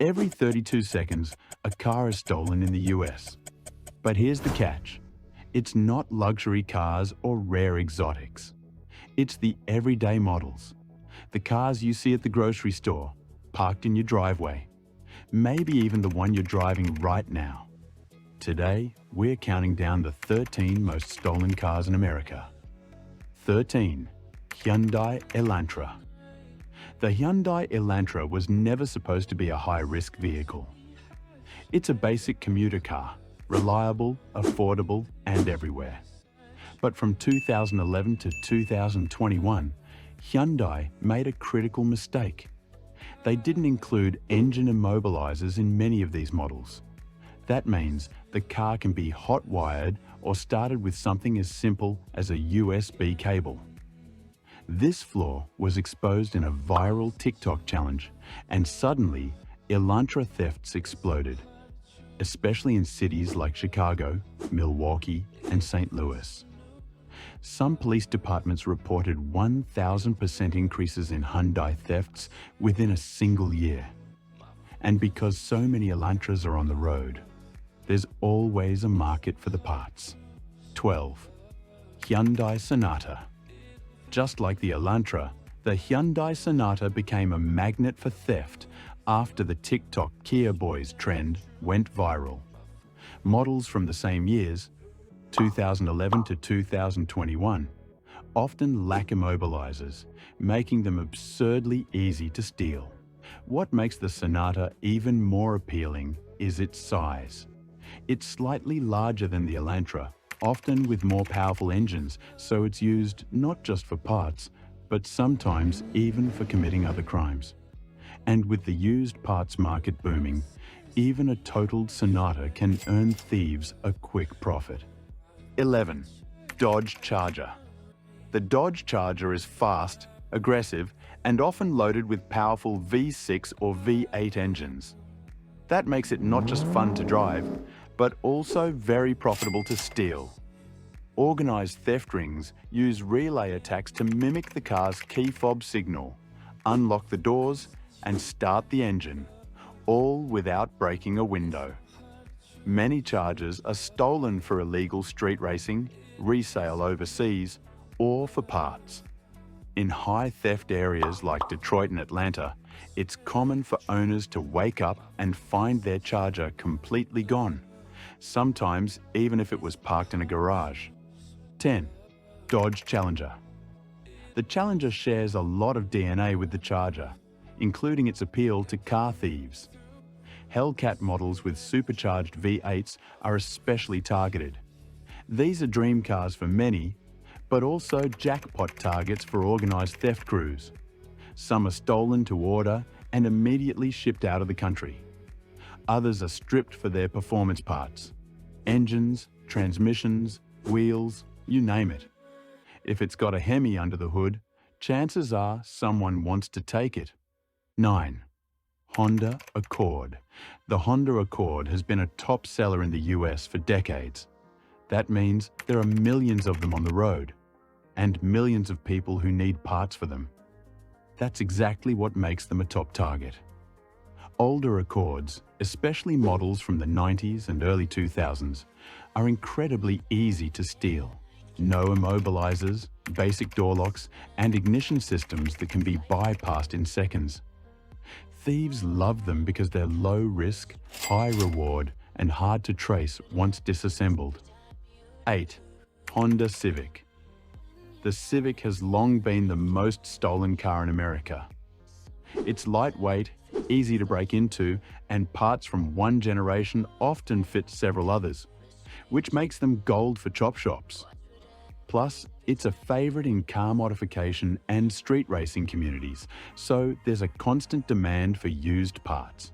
Every 32 seconds, a car is stolen in the US. But here's the catch. It's not luxury cars or rare exotics. It's the everyday models. The cars you see at the grocery store, parked in your driveway. Maybe even the one you're driving right now. Today, we're counting down the 13 most stolen cars in America. 13. Hyundai Elantra. The Hyundai Elantra was never supposed to be a high-risk vehicle. It's a basic commuter car, reliable, affordable, and everywhere. But from 2011 to 2021, Hyundai made a critical mistake. They didn't include engine immobilizers in many of these models. That means the car can be hot-wired or started with something as simple as a USB cable. This flaw was exposed in a viral TikTok challenge, and suddenly, Elantra thefts exploded, especially in cities like Chicago, Milwaukee, and St. Louis. Some police departments reported 1,000% increases in Hyundai thefts within a single year. And because so many Elantras are on the road, there's always a market for the parts. 12. Hyundai Sonata. Just like the Elantra, the Hyundai Sonata became a magnet for theft after the TikTok Kia Boys trend went viral. Models from the same years, 2011 to 2021, often lack immobilizers, making them absurdly easy to steal. What makes the Sonata even more appealing is its size. It's slightly larger than the Elantra, often with more powerful engines, so it's used not just for parts, but sometimes even for committing other crimes. And with the used parts market booming, even a totaled Sonata can earn thieves a quick profit. 11. Dodge Charger. The Dodge Charger is fast, aggressive, and often loaded with powerful V6 or V8 engines. That makes it not just fun to drive, but also very profitable to steal. Organized theft rings use relay attacks to mimic the car's key fob signal, unlock the doors, and start the engine, all without breaking a window. Many Chargers are stolen for illegal street racing, resale overseas, or for parts. In high theft areas like Detroit and Atlanta, it's common for owners to wake up and find their Charger completely gone, sometimes even if it was parked in a garage. 10. Dodge Challenger. The Challenger shares a lot of DNA with the Charger, including its appeal to car thieves. Hellcat models with supercharged V8s are especially targeted. These are dream cars for many, but also jackpot targets for organized theft crews. Some are stolen to order and immediately shipped out of the country. Others are stripped for their performance parts. Engines, transmissions, wheels, you name it. If it's got a Hemi under the hood, chances are someone wants to take it. 9. Honda Accord. The Honda Accord has been a top seller in the US for decades. That means there are millions of them on the road, and millions of people who need parts for them. That's exactly what makes them a top target. Older Accords, especially models from the 90s and early 2000s, are incredibly easy to steal. No immobilizers, basic door locks, and ignition systems that can be bypassed in seconds. Thieves love them because they're low risk, high reward, and hard to trace once disassembled. 8. Honda Civic. The Civic has long been the most stolen car in America. It's lightweight, easy to break into, and parts from one generation often fit several others, which makes them gold for chop shops. Plus, it's a favorite in car modification and street racing communities, so there's a constant demand for used parts.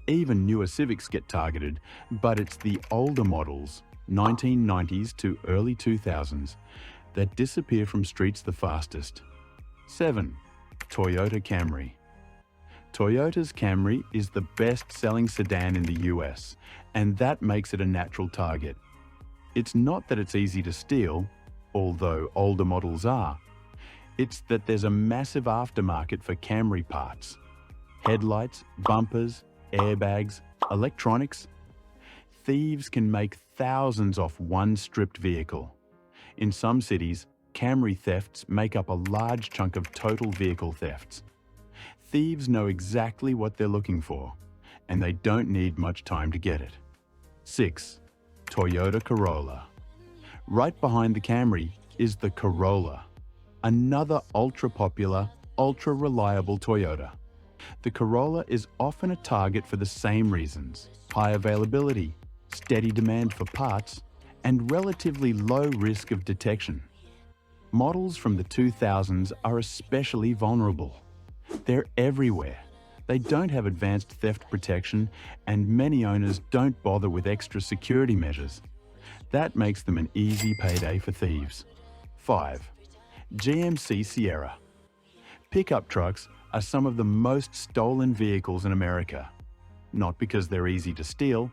Even newer Civics get targeted, but it's the older models, 1990s to early 2000s, that disappear from streets the fastest. 7. Toyota Camry. Toyota's Camry is the best-selling sedan in the US, and that makes it a natural target. It's not that it's easy to steal, although older models are. It's that there's a massive aftermarket for Camry parts. Headlights, bumpers, airbags, electronics. Thieves can make thousands off one stripped vehicle. In some cities, Camry thefts make up a large chunk of total vehicle thefts. Thieves know exactly what they're looking for, and they don't need much time to get it. 6. Toyota Corolla. Right behind the Camry is the Corolla, another ultra-popular, ultra-reliable Toyota. The Corolla is often a target for the same reasons: high availability, steady demand for parts, and relatively low risk of detection. Models from the 2000s are especially vulnerable. They're everywhere. They don't have advanced theft protection, and many owners don't bother with extra security measures. That makes them an easy payday for thieves. 5. GMC Sierra. Pickup trucks are some of the most stolen vehicles in America. Not because they're easy to steal,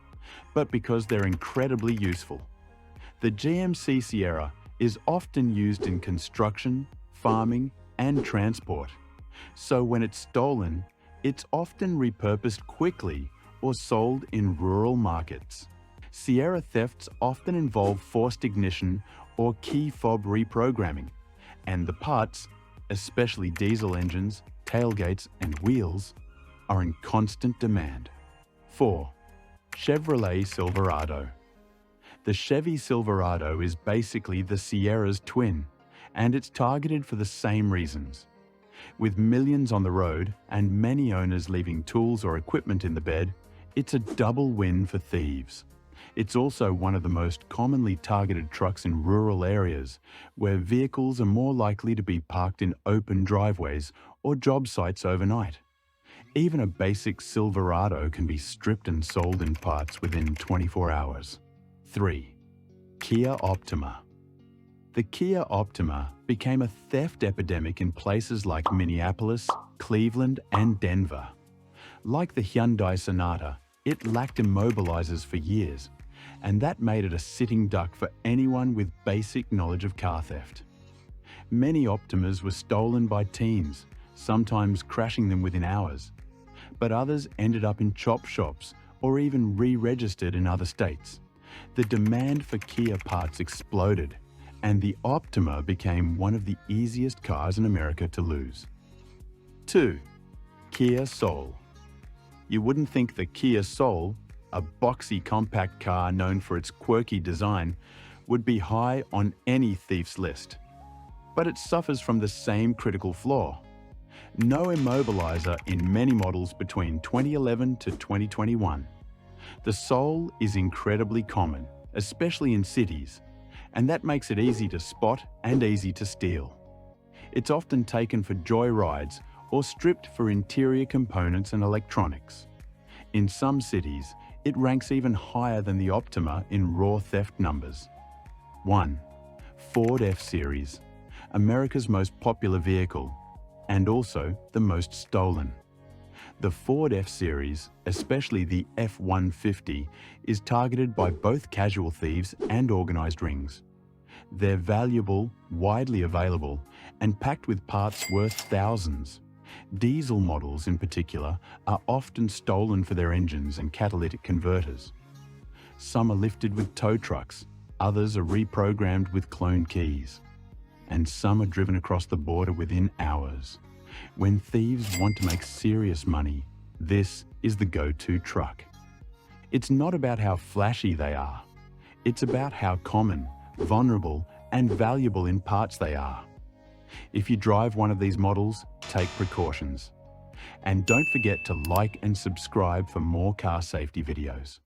but because they're incredibly useful. The GMC Sierra is often used in construction, farming, and transport. So when it's stolen, it's often repurposed quickly or sold in rural markets. Sierra thefts often involve forced ignition or key fob reprogramming, and the parts, especially diesel engines, tailgates, and wheels, are in constant demand. 4. Chevrolet Silverado. The Chevy Silverado is basically the Sierra's twin, and it's targeted for the same reasons. With millions on the road and many owners leaving tools or equipment in the bed, it's a double win for thieves. It's also one of the most commonly targeted trucks in rural areas, where vehicles are more likely to be parked in open driveways or job sites overnight. Even a basic Silverado can be stripped and sold in parts within 24 hours. 3. Kia Optima. The Kia Optima became a theft epidemic in places like Minneapolis, Cleveland, and Denver. Like the Hyundai Sonata, it lacked immobilizers for years, and that made it a sitting duck for anyone with basic knowledge of car theft. Many Optimas were stolen by teens, sometimes crashing them within hours, but others ended up in chop shops or even re-registered in other states. The demand for Kia parts exploded, and the Optima became one of the easiest cars in America to lose. 2. Kia Soul. You wouldn't think the Kia Soul, a boxy compact car known for its quirky design, would be high on any thief's list. But it suffers from the same critical flaw: no immobilizer in many models between 2011 to 2021. The Soul is incredibly common, especially in cities, and that makes it easy to spot and easy to steal. It's often taken for joyrides or stripped for interior components and electronics. In some cities, it ranks even higher than the Optima in raw theft numbers. 1. Ford F-Series, America's most popular vehicle, and also the most stolen. The Ford F-Series, especially the F-150, is targeted by both casual thieves and organized rings. They're valuable, widely available, and packed with parts worth thousands. Diesel models, in particular, are often stolen for their engines and catalytic converters. Some are lifted with tow trucks, others are reprogrammed with cloned keys, and some are driven across the border within hours. When thieves want to make serious money, this is the go-to truck. It's not about how flashy they are. It's about how common, vulnerable, and valuable in parts they are. If you drive one of these models, take precautions. And don't forget to like and subscribe for more car safety videos.